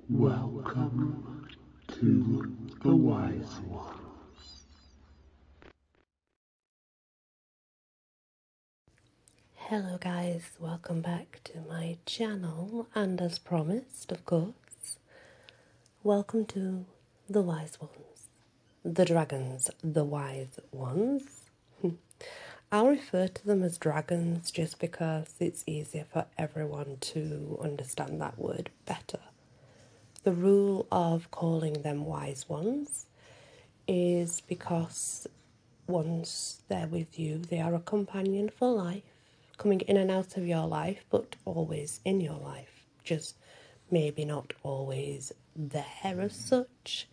Welcome to the Wise Ones. Hello guys, welcome back to my channel, and as promised, of course, welcome to the Wise Ones. The dragons, the Wise Ones. I'll refer to them as dragons just because it's easier for everyone to understand that word better. The rule of calling them Wise Ones is because once they're with you, they are a companion for life, coming in and out of your life, but always in your life, just maybe not always there as such.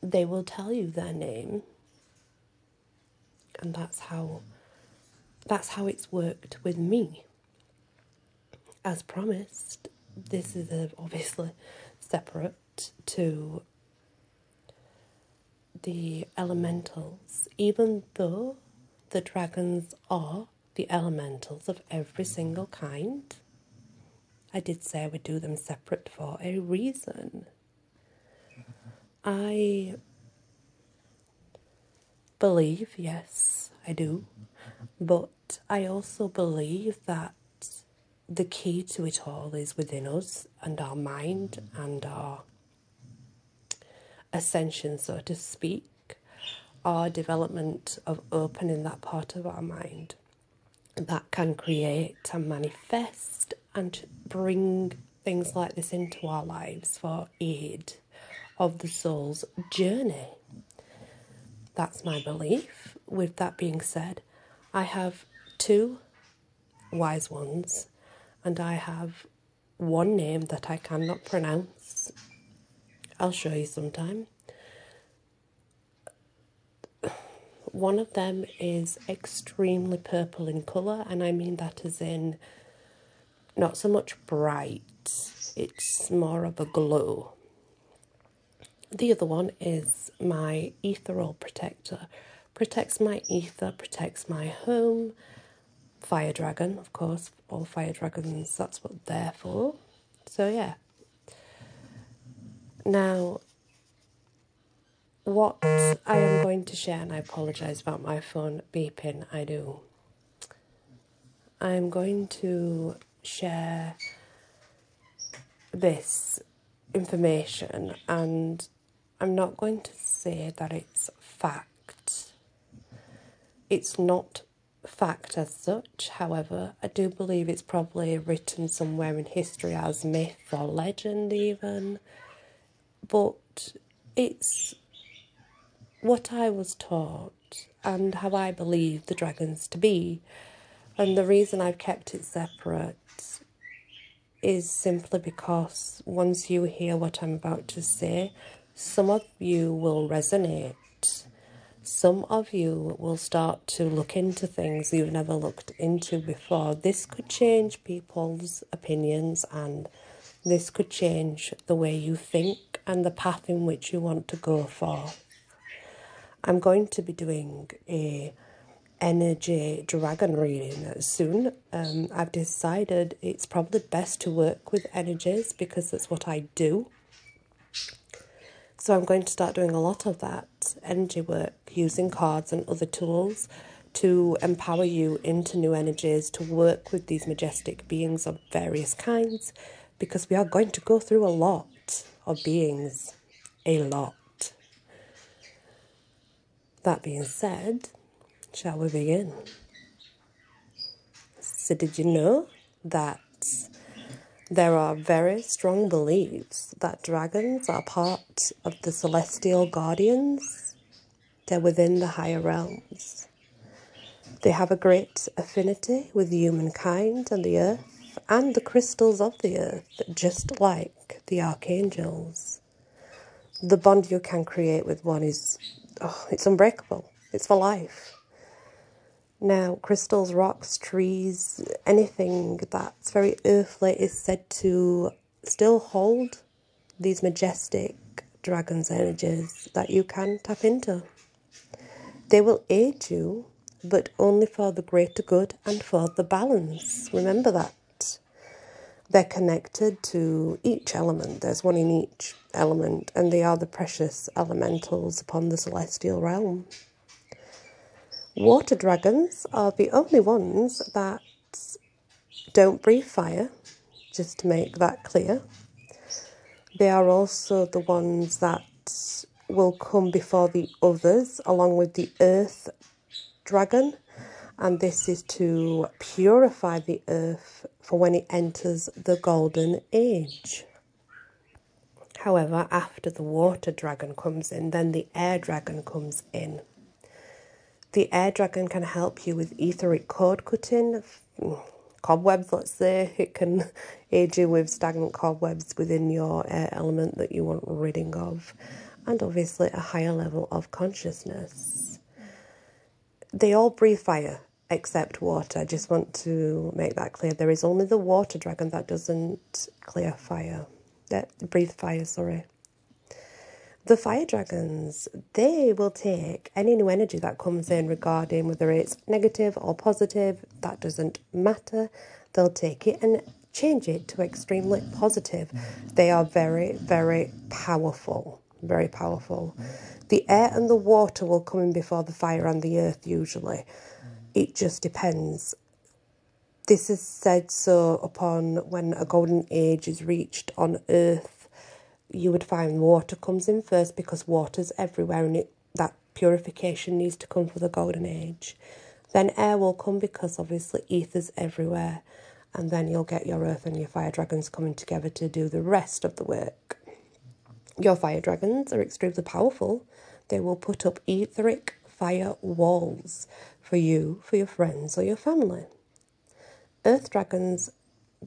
They will tell you their name, and that's how it's worked with me. As promised, this is obviously separate to the elementals, even though the dragons are the elementals of every single kind. I did say I would do them separate for a reason. I believe, yes, I do, but I also believe that the key to it all is within us and our mind and our ascension, so to speak, our development of opening that part of our mind that can create and manifest and bring things like this into our lives for aid of the soul's journey. That's my belief. With that being said, I have two wise ones and I have one name that I cannot pronounce. I'll show you sometime. One of them is extremely purple in colour, and I mean that as in not so much bright, it's more of a glow. The other one is my ethereal protector. Protects my ether, protects my home. Fire dragon, of course, all fire dragons, that's what they're for. So yeah. Now, what I am going to share, and I apologise about my phone beeping, I do. I'm going to share this information, and I'm not going to say that it's fact. It's not fact as such, however, I do believe it's probably written somewhere in history as myth or legend even, but it's what I was taught and how I believe the dragons to be. And the reason I've kept it separate is simply because once you hear what I'm about to say, some of you will resonate. Some of you will start to look into things you've never looked into before. This could change people's opinions, and this could change the way you think and the path in which you want to go for. I'm going to be doing a energy dragon reading soon. I've decided it's probably best to work with energies because that's what I do. So I'm going to start doing a lot of that energy work using cards and other tools to empower you into new energies, to work with these majestic beings of various kinds, because we are going to go through a lot of beings, a lot. That being said, shall we begin? So did you know that there are very strong beliefs that dragons are part of the celestial guardians? They're within the higher realms. They have a great affinity with humankind and the earth and the crystals of the earth, just like the archangels. The bond you can create with one is, it's unbreakable. It's for life. Now, crystals, rocks, trees, anything that's very earthly is said to still hold these majestic dragon's energies that you can tap into. They will aid you, but only for the greater good and for the balance. Remember that. They're connected to each element. There's one in each element, and they are the precious elementals upon the celestial realm. Water dragons are the only ones that don't breathe fire, just to make that clear. They are also the ones that will come before the others, along with the earth dragon, and this is to purify the earth for when it enters the golden age. However, after the water dragon comes in, then the air dragon comes in. The air dragon can help you with etheric cord cutting, cobwebs, let's say. It can aid you with stagnant cobwebs within your air element that you want ridding of, and obviously a higher level of consciousness. They all breathe fire except water. I just want to make that clear. There is only the water dragon that doesn't breathe fire, sorry. The fire dragons, they will take any new energy that comes in regarding whether it's negative or positive, that doesn't matter. They'll take it and change it to extremely positive. They are very, very powerful, very powerful. The air and the water will come in before the fire and the earth usually. It just depends. This is said so upon when a golden age is reached on earth. You would find water comes in first because water's everywhere, and that purification needs to come for the golden age. Then air will come because obviously ether's everywhere, and then you'll get your earth and your fire dragons coming together to do the rest of the work. Your fire dragons are extremely powerful. They will put up etheric fire walls for you, for your friends or your family. Earth dragons,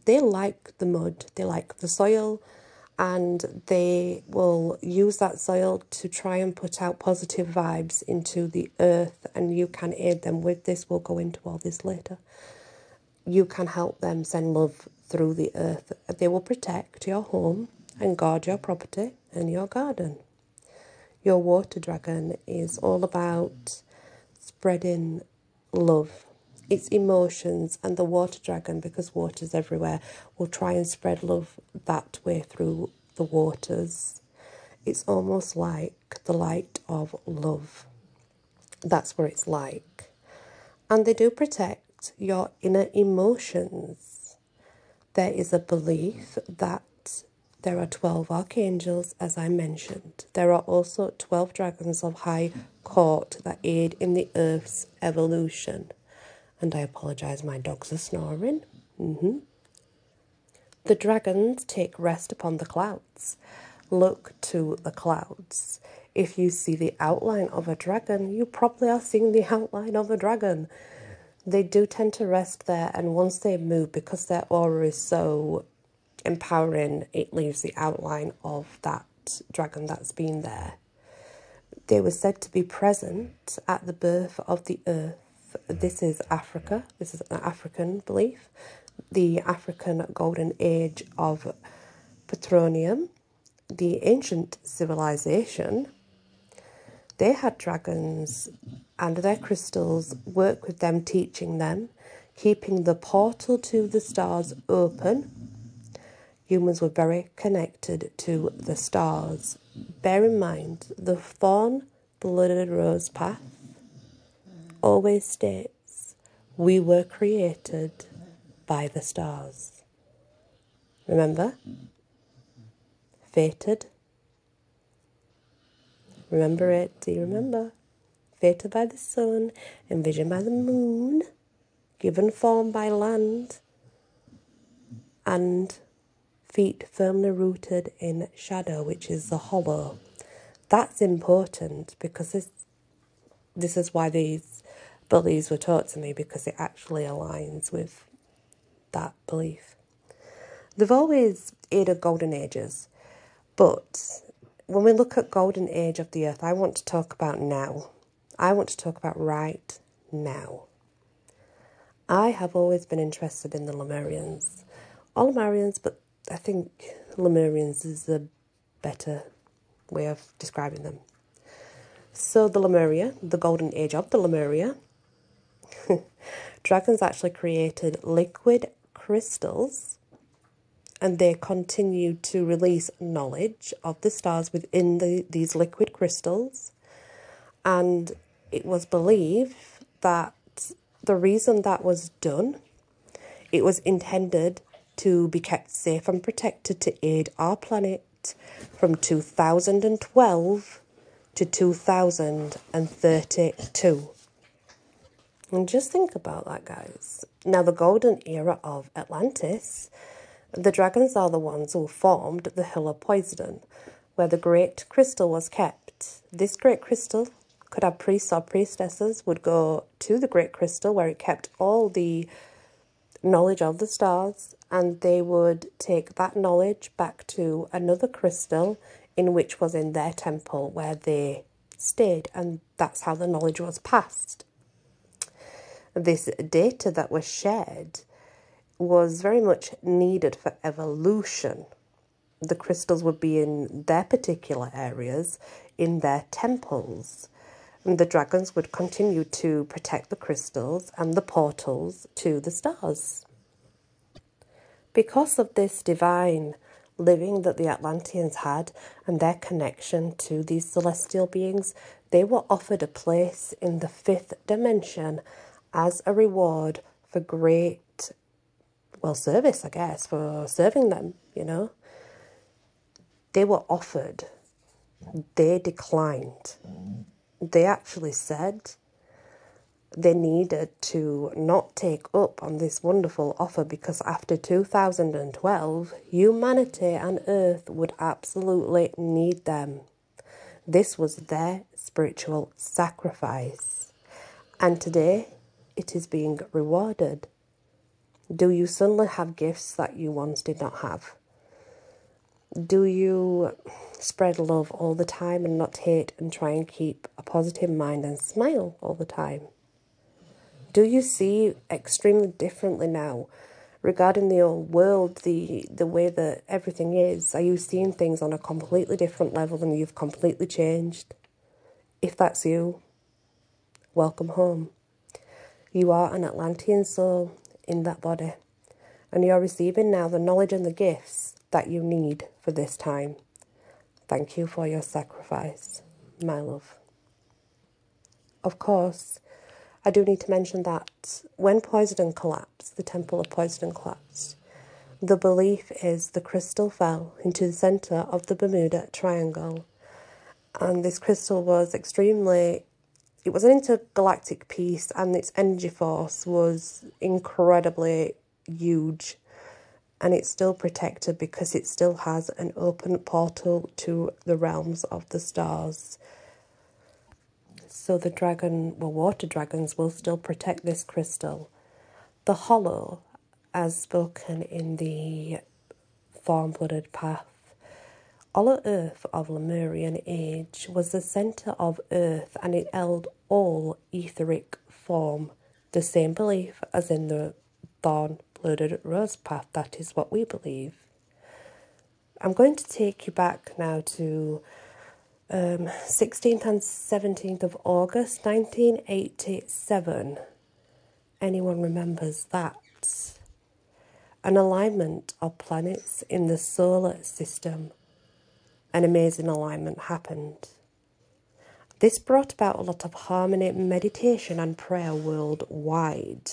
they like the mud, they like the soil, and they will use that soil to try and put out positive vibes into the earth, and you can aid them with this. We'll go into all this later. You can help them send love through the earth. They will protect your home and guard your property and your garden. Your water dragon is all about spreading love. It's emotions, and the water dragon, because water's everywhere, will try and spread love that way through the waters. It's almost like the light of love. That's what it's like. And they do protect your inner emotions. There is a belief that there are 12 archangels, as I mentioned. There are also 12 dragons of high court that aid in the earth's evolution. And I apologise, my dogs are snoring. The dragons take rest upon the clouds. Look to the clouds. If you see the outline of a dragon, you probably are seeing the outline of a dragon. They do tend to rest there, and once they move, because their aura is so empowering, it leaves the outline of that dragon that's been there. They were said to be present at the birth of the earth. This is Africa. This is an African belief. The African golden age of petroleum. The ancient civilization, they had dragons and their crystals work with them, teaching them, keeping the portal to the stars open. Humans were very connected to the stars. Bear in mind, the thorn-blooded rose path always states, we were created by the stars. Remember? Fated. Remember it? Do you remember? Fated by the sun, envisioned by the moon, given form by land, and feet firmly rooted in shadow, which is the hollow. That's important because this is why these beliefs were taught to me, because it actually aligns with that belief. They've always aided golden ages, but when we look at golden age of the earth, I want to talk about now. I want to talk about right now. I have always been interested in the Lemurians. All Lemurians, but I think Lemurians is a better way of describing them. So the Lemuria, the golden age of the Lemuria, dragons actually created liquid crystals and they continued to release knowledge of the stars within these liquid crystals. And it was believed that the reason that was done, it was intended to be kept safe and protected to aid our planet from 2012 to 2032. And just think about that, guys. Now, the golden era of Atlantis, the dragons are the ones who formed the Hill of Poseidon, where the great crystal was kept. This great crystal could have priests or priestesses would go to the great crystal where it kept all the knowledge of the stars, and they would take that knowledge back to another crystal in which was in their temple where they stayed, and that's how the knowledge was passed. This data that was shared was very much needed for evolution. The crystals would be in their particular areas, in their temples. And the dragons would continue to protect the crystals and the portals to the stars. Because of this divine living that the Atlanteans had and their connection to these celestial beings, they were offered a place in the fifth dimension as a reward for great, service, I guess, for serving them, They were offered. They declined. They actually said they needed to not take up on this wonderful offer because after 2012, humanity and Earth would absolutely need them. This was their spiritual sacrifice. And today, it is being rewarded. Do you suddenly have gifts that you once did not have? Do you spread love all the time and not hate and try and keep a positive mind and smile all the time? Do you see extremely differently now regarding the old world, the way that everything is? Are you seeing things on a completely different level and you've completely changed? If that's you, welcome home. You are an Atlantean soul in that body, and you're receiving now the knowledge and the gifts that you need for this time. Thank you for your sacrifice, my love. Of course, I do need to mention that when Poseidon collapsed, the Temple of Poseidon collapsed, the belief is the crystal fell into the centre of the Bermuda Triangle. And this crystal was it was an intergalactic piece, and its energy force was incredibly huge. And it's still protected because it still has an open portal to the realms of the stars. So the water dragons will still protect this crystal. The hollow, as spoken in the Form-Blooded Path, Hollow Earth of Lemurian age was the centre of Earth, and it held all etheric form. The same belief as in the Thorn-Blooded Rose Path, that is what we believe. I'm going to take you back now to 16th and 17th of August 1987. Anyone remembers that? An alignment of planets in the solar system. An amazing alignment happened. This brought about a lot of harmony, meditation and prayer worldwide.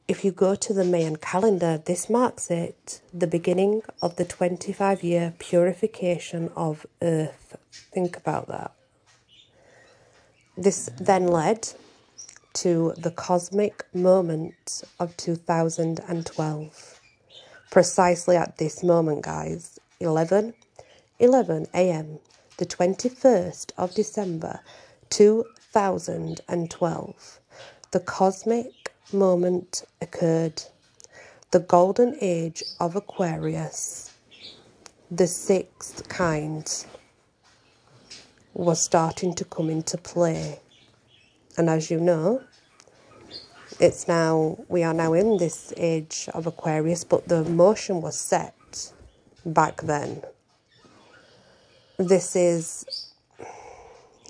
If you go to the Mayan calendar, this marks the beginning of the 25-year purification of Earth. Think about that. This then led to the cosmic moment of 2012. Precisely at this moment, guys, 11 a.m., the 21st of December 2012, the cosmic moment occurred. The golden age of Aquarius, the sixth kind, was starting to come into play. And as you know, we are now in this age of Aquarius, but the motion was set back then. This is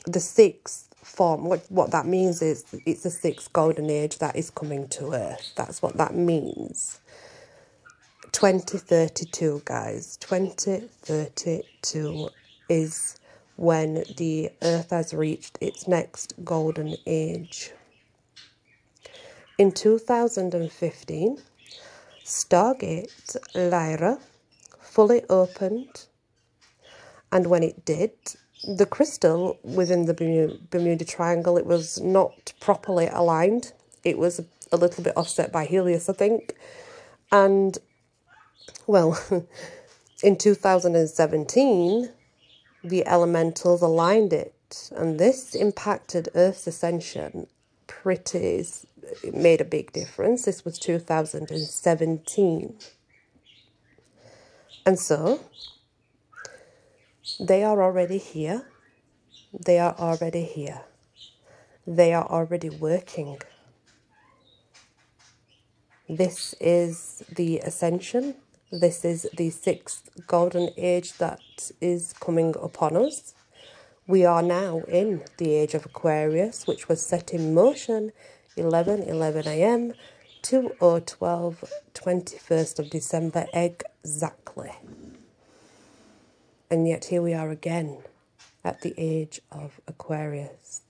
the sixth form. What that means is it's the sixth golden age that is coming to Earth. That's what that means. 2032, guys. 2032 is when the Earth has reached its next golden age. In 2015, Stargate Lyra fully opened, and when it did, the crystal within the Bermuda Triangle, it was not properly aligned. It was a little bit offset by Helios, I think. And, well, in 2017, the elementals aligned it, and this impacted Earth's ascension it made a big difference. This was 2017. And so, they are already here. They are already here. They are already working. This is the ascension. This is the 6th golden age that is coming upon us. We are now in the age of Aquarius, which was set in motion 11:11 a.m. 2012, 21st of December exactly. And yet here we are again at the age of Aquarius.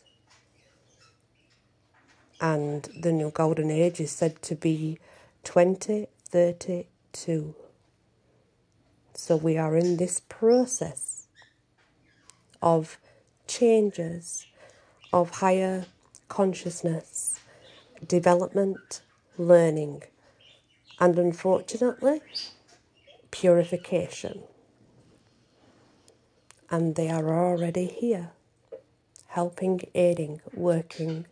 And the new golden age is said to be 2032. So we are in this process of changes, of higher consciousness, development, learning, and unfortunately, purification. And they are already here, helping, aiding, working.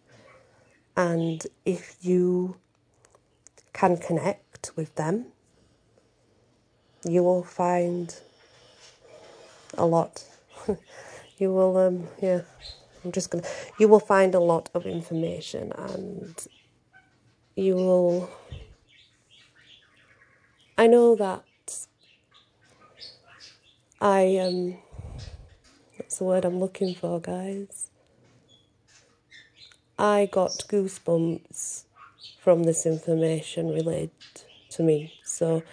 And if you can connect with them, you will find a lot. You will, you will find a lot of information, and you will, I know that that's the word I'm looking for, guys. I got goosebumps from this information relayed to me. So,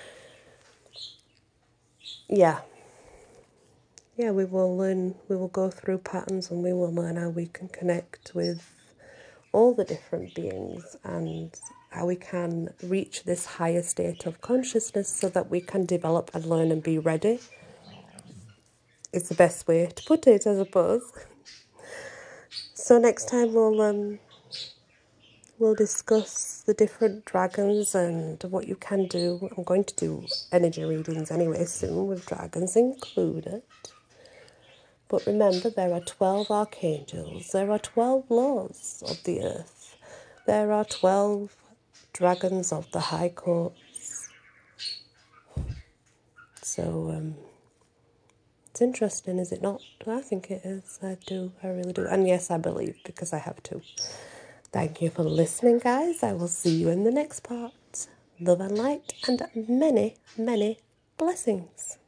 yeah, we will go through patterns, and we will learn how we can connect with all the different beings and how we can reach this higher state of consciousness so that we can develop and learn and be ready. It's the best way to put it, I suppose. So next time we'll discuss the different dragons and what you can do. I'm going to do energy readings anyway soon, with dragons included. But remember, there are 12 archangels. There are 12 laws of the earth. There are 12 dragons of the high courts. So, it's interesting, is it not? I think it is. I do. I really do. And yes, I believe, because I have to. Thank you for listening, guys. I will see you in the next part. Love and light and many, many blessings.